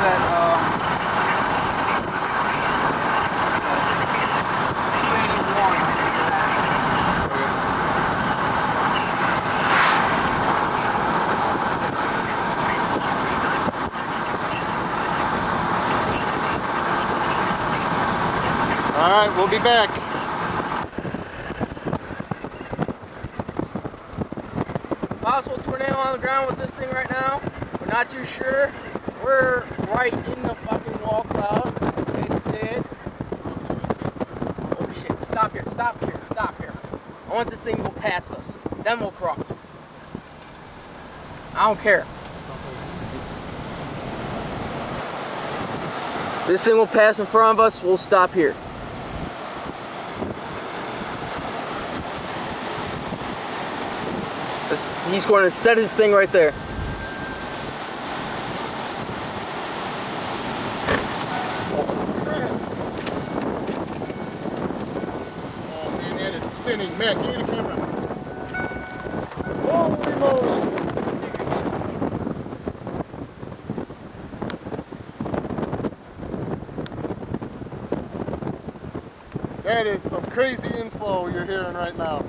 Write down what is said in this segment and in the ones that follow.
that 281 for that. All right, we'll be back. Possible tornado on the ground with this thing right now. We're not too sure. We're right in the fucking wall cloud. You can see it. Oh shit, stop here, stop here, stop here. I want this thing to go past us. Then we'll cross. I don't care. This thing will pass in front of us, we'll stop here. He's going to set his thing right there. Oh man, that is spinning. Matt, give me the camera. Holy moly! That is some crazy inflow you're hearing right now.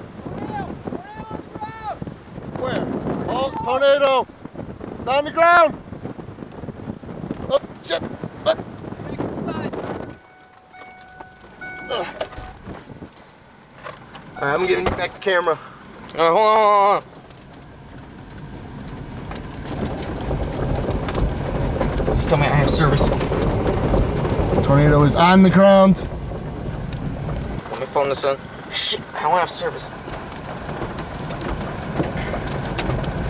Where? Oh, tornado! It's on the ground! Oh, shit! What? Make it side. Alright, I'm getting back the camera. Alright, hold on. Just tell me I have service. Tornado is on the ground. Let me phone this in. Shit, I don't have service.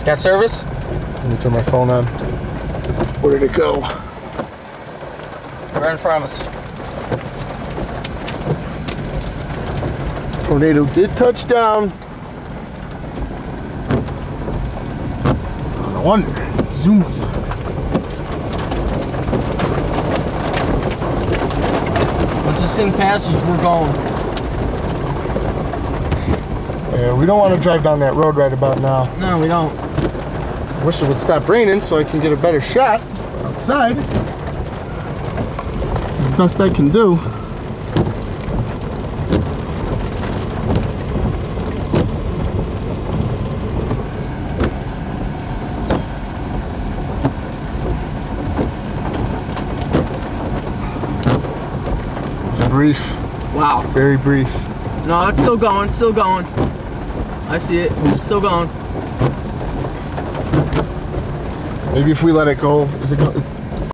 Got service? Let me turn my phone on. Where did it go? Right in front of us. Tornado did touch down. Oh, no wonder. Zoom was on. Once this thing passes, we're going. Yeah, we don't want to drive down that road right about now. No, we don't. I wish it would stop raining so I can get a better shot outside. This is the best I can do. Brief. Wow. Very brief. No, it's still going, it's still going. I see it, it's still going. Maybe if we let it go, is it going?